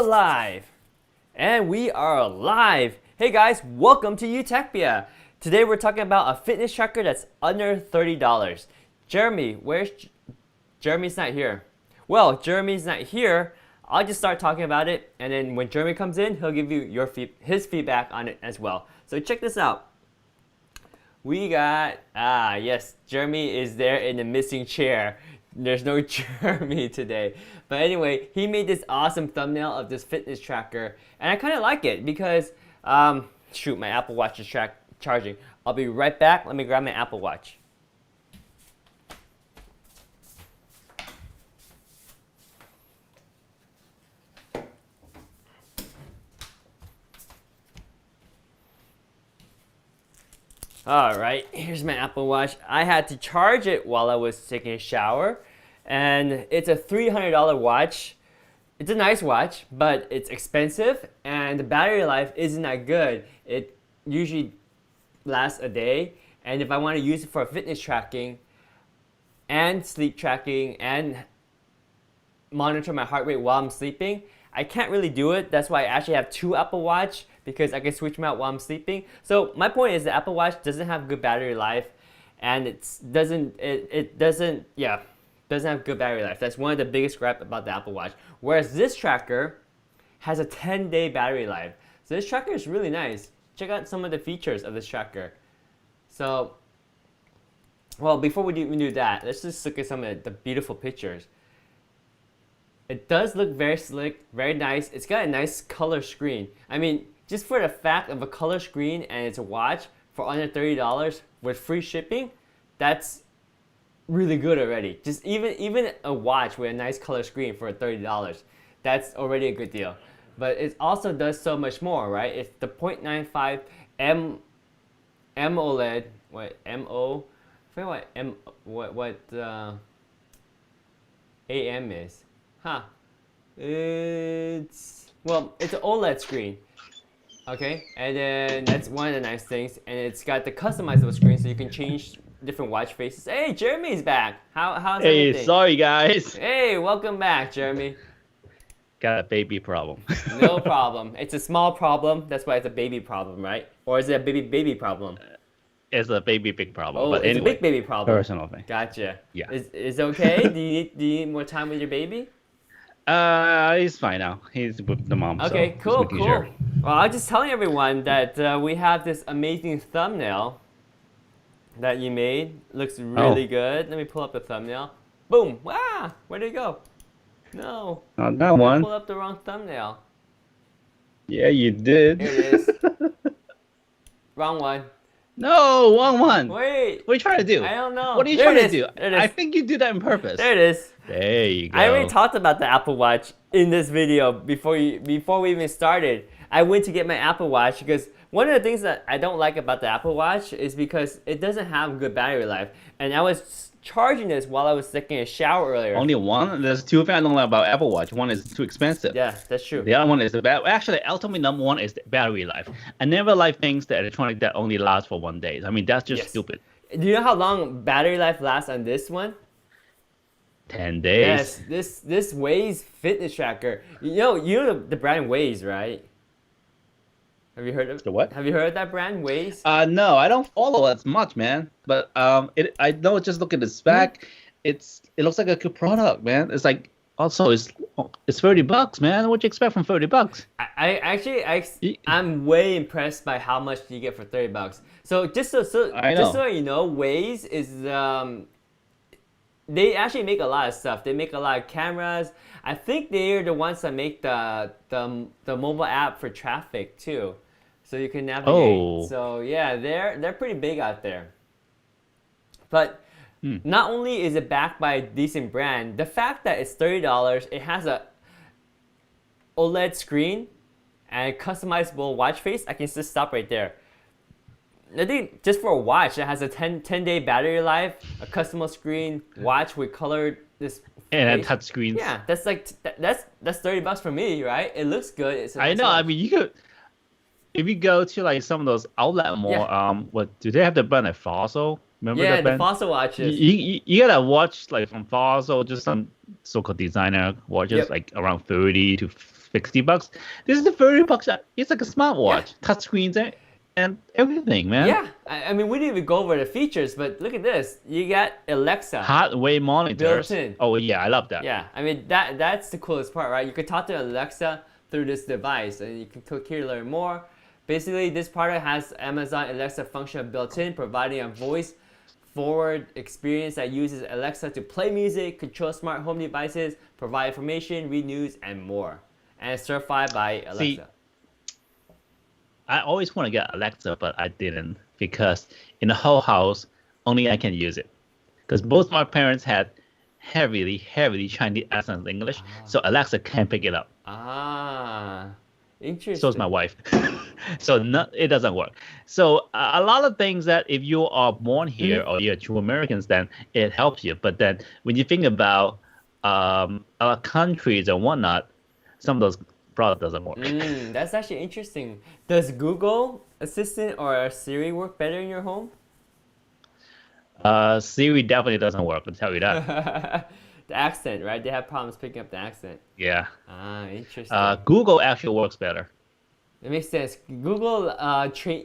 Live, and we are live. Hey guys, welcome to Utechpia. Today we're talking about a fitness tracker that's under $30. Jeremy, Jeremy's not here. Well, Jeremy's not here. I'll just start talking about it, and then when Jeremy comes in, he'll give you his feedback on it as well. So check this out. We got yes, Jeremy is there in the missing chair. There's no Jeremy today. But anyway, he made this awesome thumbnail of this fitness tracker. And I kind of like it because, shoot, my Apple Watch is charging. I'll be right back. Let me grab my Apple Watch. Alright, here's my Apple Watch. I had to charge it while I was taking a shower. And it's a $300 watch. It's a nice watch, but it's expensive. And the battery life isn't that good. It usually lasts a day. And if I want to use it for fitness tracking and sleep tracking and monitor my heart rate while I'm sleeping, I can't really do it. That's why I actually have two Apple Watch, because I can switch them out while I'm sleeping. So my point is the Apple Watch doesn't have good battery life, and it doesn't have good battery life. That's one of the biggest gripe about the Apple Watch. Whereas this tracker has a 10-day battery life. So this tracker is really nice. Check out some of the features of this tracker. So, well, before we even do that, let's just look at some of the beautiful pictures. It does look very slick, very nice. It's got a nice color screen. I mean, just for the fact of a color screen and it's a watch for under $30 with free shipping, that's really good already. Just even a watch with a nice color screen for $30, that's already a good deal. But it also does so much more, right? It's the 0.95 AMOLED. What MO? I forget what AM is. Huh? It's an OLED screen. Okay, and then that's one of the nice things, and it's got the customizable screen, so you can change different watch faces. Hey, Jeremy's back. How's everything? Hey, sorry guys. Hey, welcome back, Jeremy. Got a baby problem. No problem. It's a small problem. That's why it's a baby problem, right? Or is it a baby problem? It's a baby big problem. Oh, but it's anyway, a big baby problem. Personal thing. Gotcha. Yeah. Is it okay? Do you need more time with your baby? He's fine now. He's with the mom. Okay, so cool. Sure. Well, I'm just telling everyone that we have this amazing thumbnail that you made. Looks really good. Let me pull up the thumbnail. Boom! Wow! Where did it go? No. Not that one. I pulled up the wrong thumbnail. Yeah, you did. Here it is. Wrong one. No, wrong one. Wait. What are you trying to do? I don't know. What are you There trying it to do? There it is. I think you do that on purpose. There it is. There you go. I already talked about the Apple Watch in this video before we even started. I went to get my Apple Watch because one of the things that I don't like about the Apple Watch is because it doesn't have good battery life. And I was charging this while I was taking a shower earlier. Only one? There's two things I don't like about Apple Watch. One is too expensive. Yeah, that's true. The other one is the battery. Actually, ultimately, number one is the battery life. I never like things that electronic that only last for 1 day. I mean, that's just stupid. Do you know how long battery life lasts on this one? 10 days. Yes, this Wyze fitness tracker. You know the brand Wyze, right? Have you heard of The what? Have you heard of that brand, Wyze? No, I don't follow as much, man. But I know, just look at the spec. It looks like a good product, man. It's like also it's $30, man. What do you expect from $30? I'm way impressed by how much you get for $30. So just so you know, Wyze is they actually make a lot of stuff. They make a lot of cameras. I think they're the ones that make the mobile app for traffic too, so you can navigate. Oh. So yeah, they're pretty big out there. But not only is it backed by a decent brand, the fact that it's $30, it has a OLED screen and a customizable watch face. I can just stop right there. I think just for a watch that has a 10-day battery life, a customizable screen, watch with colored this And face. touch screens. Yeah, that's like that's $30 for me, right? It looks good. It's a I nice know. watch. I mean, you could if you go to like some of those outlet more. What do they have the brand like Fossil? Remember Yeah, that the brand? Fossil watches. You gotta watch like from Fossil, just some so-called designer watches, Yep. like around 30 to $60. This is the $30. It's like a smartwatch, Yeah. touchscreens and everything, man. Yeah, I mean, we didn't even go over the features, but look at this. You got Alexa Heart rate monitors. built in. Oh yeah, I love that. Yeah, I mean, that's the coolest part, right? You can talk to Alexa through this device, and you can click here to learn more. Basically, this product has Amazon Alexa function built in, providing a voice forward experience that uses Alexa to play music, control smart home devices, provide information, read news, and more. And it's certified by Alexa. See, I always want to get Alexa, but I didn't because in the whole house, only I can use it. Because both my parents had heavily Chinese accent English, so Alexa can't pick it up. Interesting. So is my wife. So it doesn't work. So a lot of things that if you are born here or you're true Americans, then it helps you. But then when you think about other countries and whatnot, some of those products doesn't work. That's actually interesting. Does Google Assistant or Siri work better in your home? Siri definitely doesn't work, I'll tell you that. The accent, right? They have problems picking up the accent. Yeah. Interesting. Google actually works better. It makes sense. Google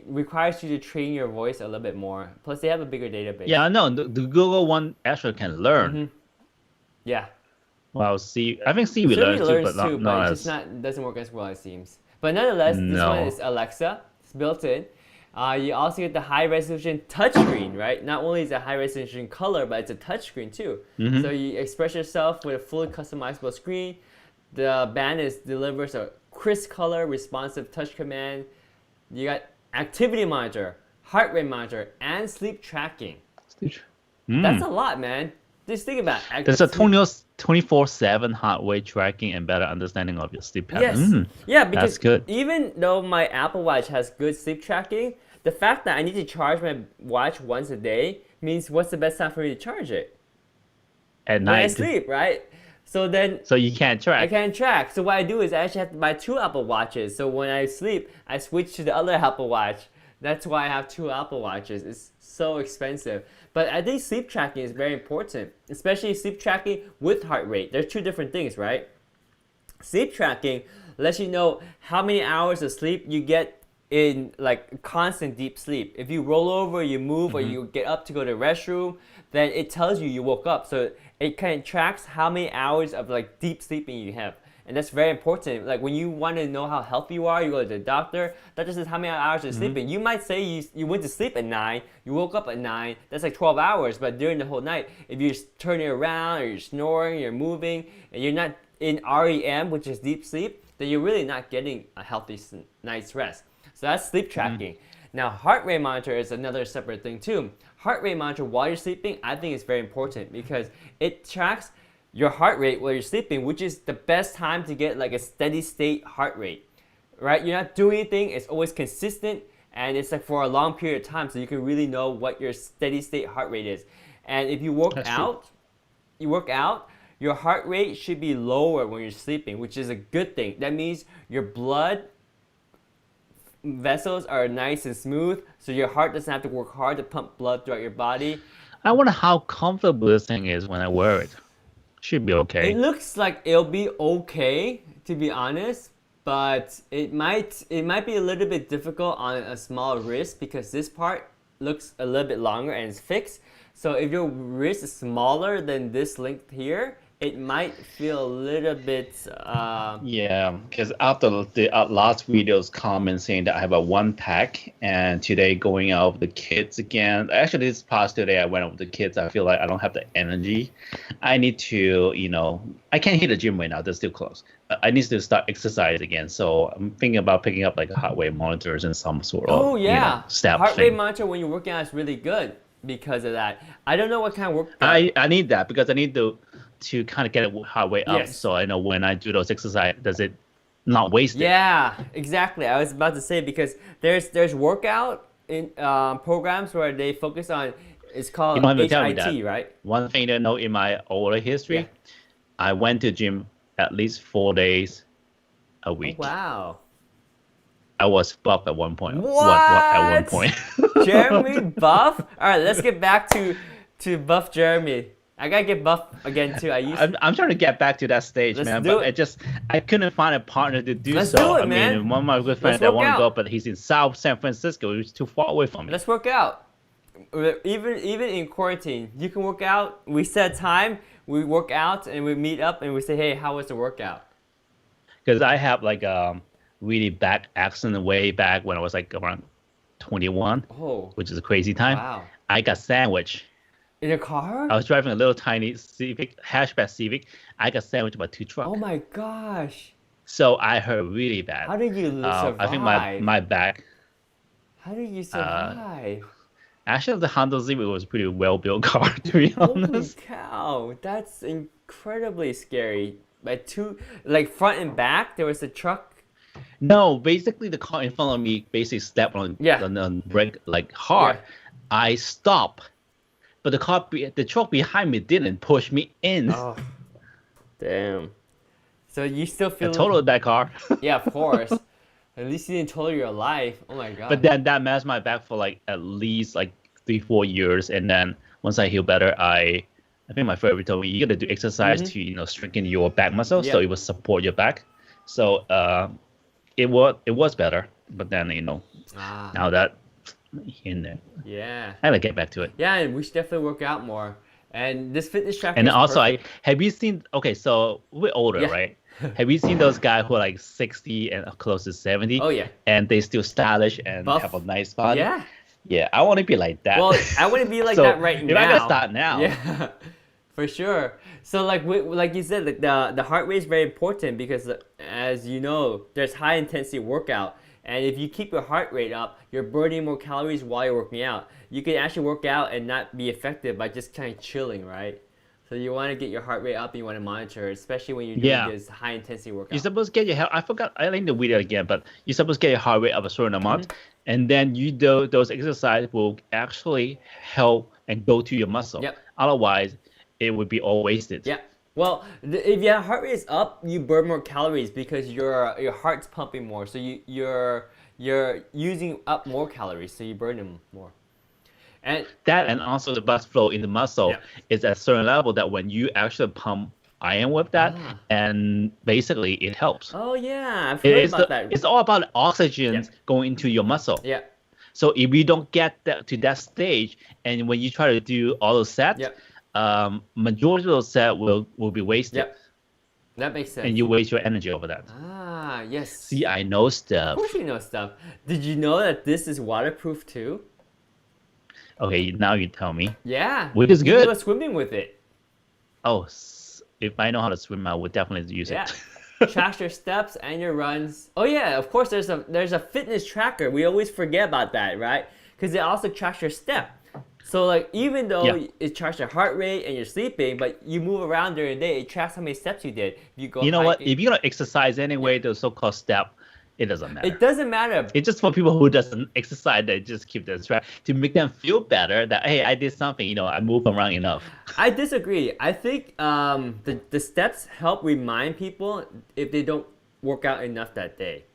requires you to train your voice a little bit more. Plus, they have a bigger database. Yeah, no, the Google one actually can learn. Yeah. Well, I think Siri learns too, but not it as... just doesn't work as well, it seems. But nonetheless, this one is Alexa. It's built in. You also get the high resolution touchscreen, right? Not only is it a high resolution color, but it's a touchscreen too. So you express yourself with a fully customizable screen. The band delivers a crisp color, responsive touch command. You got activity monitor, heart rate monitor, and sleep tracking. That's a lot, man. Just think about it. There's a 24/7 heart rate tracking and better understanding of your sleep pattern. Yes. Yeah, because that's good. Even though my Apple Watch has good sleep tracking, the fact that I need to charge my watch once a day means what's the best time for me to charge it? At night. When I sleep, right? So you can't track. I can't track. So what I do is I actually have to buy 2 Apple Watches. So when I sleep, I switch to the other Apple Watch. That's why I have 2 Apple Watches. It's so expensive. But I think sleep tracking is very important, especially sleep tracking with heart rate. There's 2 different things, right? Sleep tracking lets you know how many hours of sleep you get in like constant deep sleep. If you roll over, you move, or you get up to go to the restroom, then it tells you woke up. So it kind of tracks how many hours of like deep sleeping you have. And that's very important. Like when you want to know how healthy you are, you go to the doctor. Doctor says how many hours you're sleeping. You might say you went to sleep at 9, you woke up at 9. That's like 12 hours. But during the whole night, if you're turning around or you're snoring, you're moving, and you're not in REM, which is deep sleep, then you're really not getting a healthy night's rest. So that's sleep tracking. Now, heart rate monitor is another separate thing too. Heart rate monitor while you're sleeping, I think is very important because it tracks your heart rate while you're sleeping, which is the best time to get like a steady state heart rate, right? You're not doing anything, it's always consistent, and it's like for a long period of time, so you can really know what your steady state heart rate is. And if you work out, your heart rate should be lower when you're sleeping, which is a good thing. That means your blood vessels are nice and smooth, so your heart doesn't have to work hard to pump blood throughout your body. I wonder how comfortable this thing is when I wear it. Should be okay. It looks like it'll be okay, to be honest, but it might be a little bit difficult on a small wrist because this part looks a little bit longer and it's fixed. So if your wrist is smaller than this length here, it might feel a little bit... Yeah, because after the last video's comment saying that I have a 1 pack, and today going out with the kids again. Actually, this past day I went out with the kids. I feel like I don't have the energy. I need to, I can't hit the gym right now. They're still closed. I need to start exercise again. So I'm thinking about picking up like heart rate monitors and some sort of step heart thing. rate monitor when you're working out is really good because of that. I don't know what kind of work... I need that because I need to kind of get it heart rate up, Yes. so I know when I do those exercise, does it not waste it? Yeah, exactly. I was about to say because there's workout in programs where they focus on, it's called You don't have to tell me HIT, that. right? One thing to know in my older history, Yeah. I went to gym at least 4 days a Oh, week. wow. I was buff at one point. What? At one point. Jeremy Buff? All right, let's get back to Buff Jeremy. I gotta get buff again too. I'm trying to get back to that stage, Let's man, do but it. I couldn't find a partner to do Let's so. do it, I man. mean, one of my good Let's friends that work want to go, out. but he's in South San Francisco. He's too far away from me. Let's work out. Even in quarantine, you can work out. We set time. We work out and we meet up and we say, hey, how was the workout? Because I have like really bad accident way back when I was like around 21, Oh, which is a crazy time. wow. I got sandwiched. In a car? I was driving a little tiny Civic, hatchback Civic. I got sandwiched by two trucks. Oh my gosh. So I hurt really bad. How did you survive? I think my back. How did you survive? Actually, the Honda Civic was a pretty well built car, to be Holy honest. cow, that's incredibly scary. Like front and back, there was a truck. No, basically the car in front of me basically stepped on Yeah. the brake like hard. Yeah. I stopped, but the truck behind me didn't push me in. Oh, damn. So you still I feel totaled that car. Yeah, of course. At least you didn't total your life. Oh my god. But then that messed my back for like at least like 3-4 years, and then once I heal better, I think my therapist told me you gotta do exercise to strengthen your back muscle, so Yeah. it will support your back. So it was better, but then now that in there, Yeah. I gotta get back to it. Yeah, and we should definitely work out more. And this fitness tracker And is also, perfect. have you seen? Okay, so we're older, Yeah. right? Have you seen those guys who are like 60 and close to 70? Oh yeah. And they still stylish and Buff. have a nice body. Yeah. Yeah, I want to be like that. Well, I wouldn't be like So, that right if now. I gotta start now. Yeah, for sure. So like you said, like the heart rate is very important because as you know, there's high intensity workout, and if you keep your heart rate up, you're burning more calories while you're working out. You can actually work out and not be effective by just kind of chilling, right? So you want to get your heart rate up, and you want to monitor, especially when you're doing this high intensity workout. You're supposed to get your heart. I forgot. I linked the video again, but you're supposed to get your heart rate up a certain amount, and then you do those exercises will actually help and go to your muscle. Yep. Otherwise, it would be all wasted. Yeah. Well, if your heart rate is up, you burn more calories because your heart's pumping more. So you're using up more calories, so you burn them more. And That and also the blood flow in the muscle is at a certain level that when you actually pump iron with that, and basically it helps. oh yeah, I've heard about that. It's all about oxygen going into your muscle. Yeah. So if you don't get to that stage, and when you try to do all those sets, majority of those sets will be wasted. Yep. That makes sense. And you waste your energy over that. Ah, yes. See, I know Of stuff. course you know stuff. Did you know that this is waterproof too? Okay, now you tell me. Yeah. Which is You good. go swimming with it. Oh, if I know how to swim, I would definitely use Yeah. it. Track your steps and your runs. Oh yeah, of course there's a fitness tracker. We always forget about that, right? Because it also tracks your step. So like even though it tracks your heart rate and you're sleeping, but you move around during the day, it tracks how many steps you did. If you go You know what? hiking- If you're gonna exercise anyway, the so-called step, it doesn't matter. it doesn't matter. It's just for people who doesn't exercise, they just keep their track to make them feel better that hey, I did something. I moved around enough. I disagree. I think the steps help remind people if they don't work out enough that day.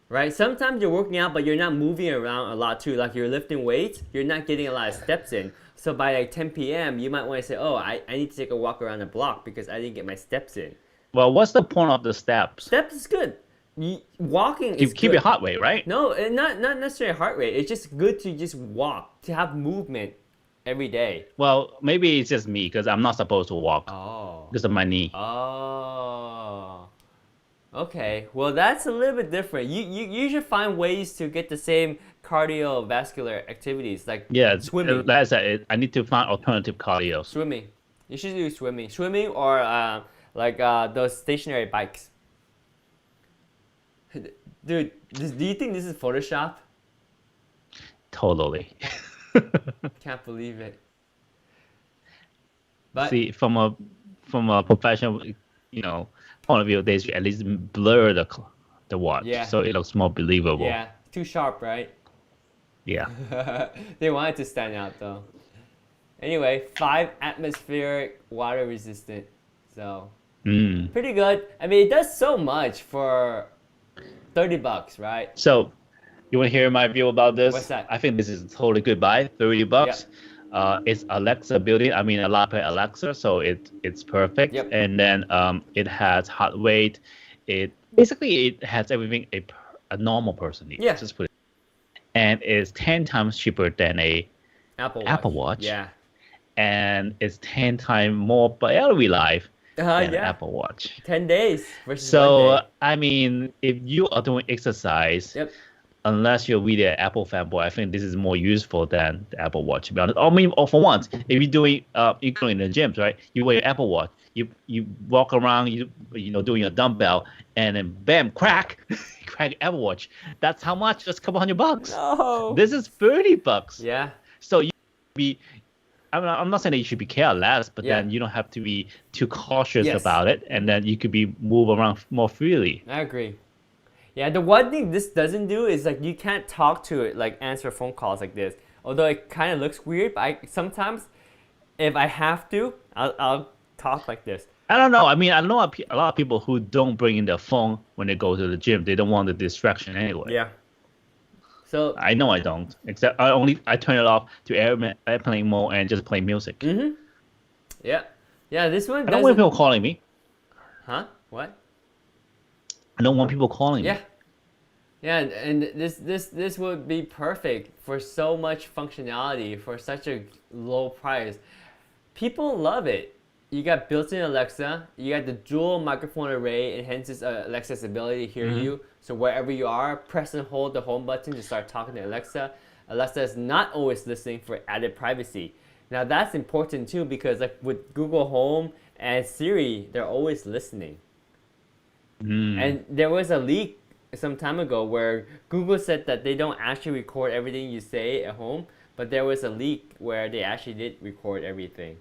Right? Sometimes you're working out, but you're not moving around a lot too. Like you're lifting weights, you're not getting a lot of steps in. So by like 10 p.m., you might want to say, oh, I need to take a walk around the block because I didn't get my steps in. Well, what's the point of the steps? Steps is good. Walking is Keep good. your heart rate, right? No, and not necessarily heart rate. It's just good to just walk, to have movement every day. Well, maybe it's just me because I'm not supposed to walk Oh. because of my knee. Oh. Okay. Well, that's a little bit different. You should find ways to get the same cardiovascular activities like swimming. That's it. I need to find alternative cardio. Swimming. You should do swimming. Swimming or those stationary bikes. Dude, do you think this is Photoshop? Totally. Can't believe it. But See, from a professional, point of view, they should at least blur the watch so it looks more believable. yeah, too sharp, right? Yeah. They want it to stand out though. Anyway, 5 atmospheric water resistant. So pretty good. I mean, it does so much for $30, right? So, you want to hear my view about this? What's that? I think this is a totally good buy. $30. It's Alexa built-in. I mean, a laptop Alexa, so it's perfect. Yep. And then it has heart rate. It has everything a normal person needs. Yeah. Just put it. And it's 10 times cheaper than a Apple Watch, Yeah. and it's 10 times more battery life than an Yeah. Apple Watch. 10 days versus 1 day. So I mean, if you are doing exercise, Yep. unless you're really an Apple fanboy, I think this is more useful than the Apple Watch. To be honest, I mean, or for once, if you're doing, you're going to the gyms, right? You wear your Apple Watch, you walk around, doing your dumbbell, and then bam, crack, crack Apple Watch. That's how much? Just a couple $100. No. This is $30. Yeah. So you be. I'm not saying that you should be careless, but Yeah. then you don't have to be too cautious Yes. about it, and then you could be move around more freely. I agree. Yeah, the one thing this doesn't do is like you can't talk to it, like answer phone calls like this. Although it kind of looks weird, but sometimes if I have to, I'll talk like this. I don't know. I mean, I know a lot of people who don't bring in their phone when they go to the gym. They don't want the distraction anyway. Yeah. So I know I don't. Except I turn it off to airplane mode and just play music. yeah, this one I don't want doesn't. people calling me. Huh? What? I don't want people calling Yeah. me. Yeah, and this would be perfect for so much functionality for such a low price. People love it. You got built-in Alexa. You got the dual microphone array, enhances Alexa's ability to hear you. So wherever you are, press and hold the home button to start talking to Alexa. Alexa is not always listening for added privacy. Now that's important too because like with Google Home and Siri, they're always listening. And there was a leak some time ago where Google said that they don't actually record everything you say at home, but there was a leak where they actually did record everything.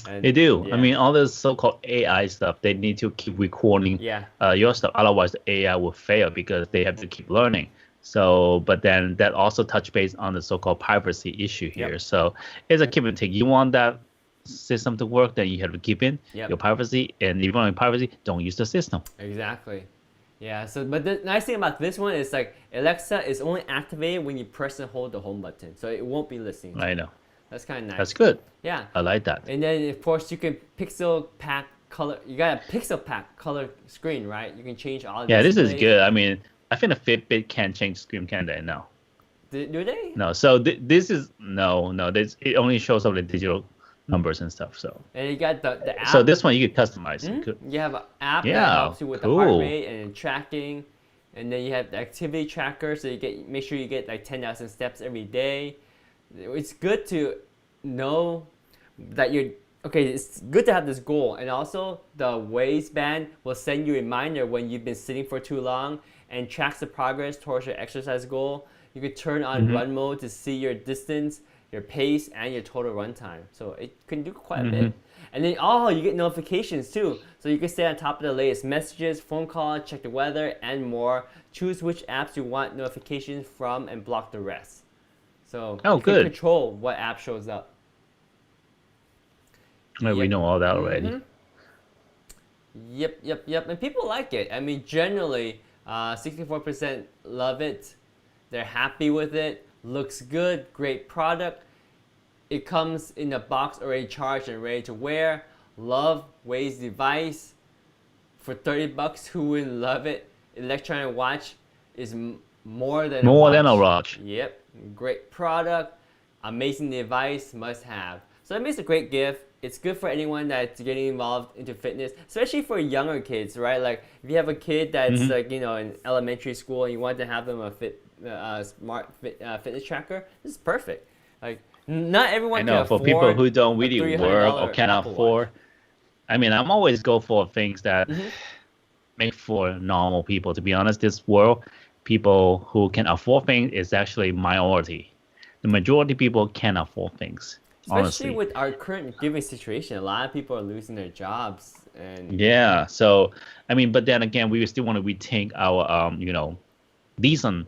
And, They do. yeah. I mean, all this so-called AI stuff, they need to keep recording Yeah. Your stuff. Otherwise, the AI will fail because they have to keep learning. So, but then that also touch base on the so-called privacy issue here. Yep. So it's a give and take. You want that system to work, then you have to keep in Yep. your privacy. And if you want privacy, don't use the system. Exactly. Yeah. So, but the nice thing about this one is like Alexa is only activated when you press and hold the home button, so it won't be listening. I know. That's kind of nice. That's good. Yeah. I like that. And then of course you can pixel pack color. You got a pixel pack color screen, right? You can change all. Yeah, this is displays. good. I mean, I think the Fitbit can change screen, can they? No. Do they? No. So this is no. This it only shows up the digital numbers and stuff. So And you got the app. so this one you could customize. You have an app that Yeah, helps you with the heart cool. rate and tracking, and then you have the activity tracker, so you make sure you get like 10,000 steps every day. It's good to know that you're okay. It's good to have this goal, and also the Wyze Band will send you a reminder when you've been sitting for too long and tracks the progress towards your exercise goal. You could turn on run mode to see your distance, your pace, and your total run time. So it can do quite a bit. And then you get notifications too. So you can stay on top of the latest messages, phone call, check the weather, and more. Choose which apps you want notifications from and block the rest. So you good. can control what app shows up. Well, we Yep. know all that already. Yep. And people like it. I mean, generally, 64% love it. They're happy with it. Looks good. Great product. It comes in a box already charged and ready to wear. Love Wyze device. For $30, who wouldn't love it? Electronic watch is more than More a than a watch. watch. Yep. Great product. Amazing device. Must have. So it makes a great gift. It's good for anyone that's getting involved into fitness, especially for younger kids, right? Like if you have a kid that's like in elementary school and you want to have them a smart fitness tracker, this is perfect. Like not everyone I can know for afford people who don't a really $300 work or can't Apple Watch. afford. I mean, I'm always go for things that make for normal people. To be honest, this world, people who can afford things is actually minority. The majority of people can't afford things. Especially Honestly. with our current giving situation, a lot of people are losing their jobs, and Yeah. So I mean, but then again, we still want to retain our decent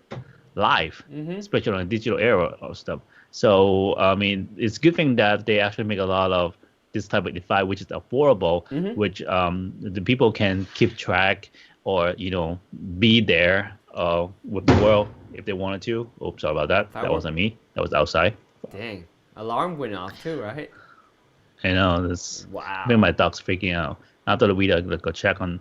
life, especially on the digital era of stuff. So I mean, it's a good thing that they actually make a lot of this type of device, which is affordable, which the people can keep track or be there with the world if they wanted to. Oops, sorry about that. That Firework. wasn't me. That was outside. dang, Alarm went off too, right? I know this. I think Wow. my dog's freaking out. After the video, I'm gonna go check on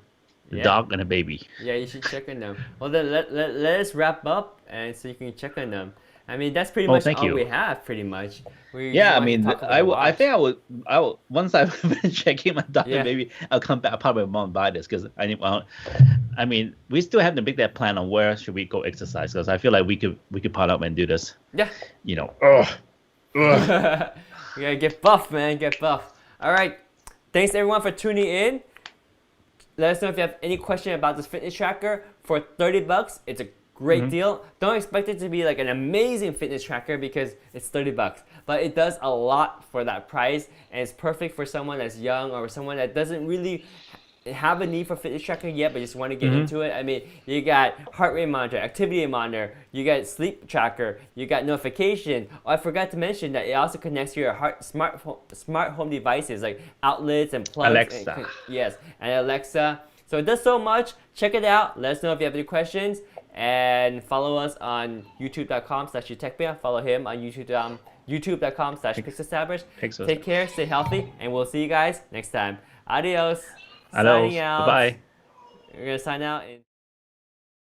the Yeah. dog and the baby. Yeah, you should check on them. Well, then let us wrap up and so you can check on them. I mean, that's pretty Oh, much thank all we you. have, pretty much. We just Yeah, I wanted to mean, talk about the I watch. think I will once I've been checking my dog and Yeah. baby, I'll come back. I probably won't buy this because I mean, we still have to make that plan on where should we go exercise because I feel like we could part up and do this. Yeah. You know, ugh, ugh. You gotta get buff, man. Get buff. All right. Thanks everyone for tuning in. Let us know if you have any question about this fitness tracker. For 30 bucks, it's a great deal. Don't expect it to be like an amazing fitness tracker because it's 30 bucks. But it does a lot for that price, and it's perfect for someone that's young or someone that doesn't really have a need for fitness tracker yet but just want to get into it. I mean, you got heart rate monitor, activity monitor, you got sleep tracker, you got notification. Oh, I forgot to mention that it also connects to your smart home devices like outlets and plugs. Alexa. Yes, and Alexa. So it does so much. Check it out. Let us know if you have any questions. And follow us on youtube.com/techbear. Follow him on youtube.com/pixelstabbers. Take care, stay healthy, and we'll see you guys next time. Adios. Hello. Signing out. Bye. We're gonna sign out.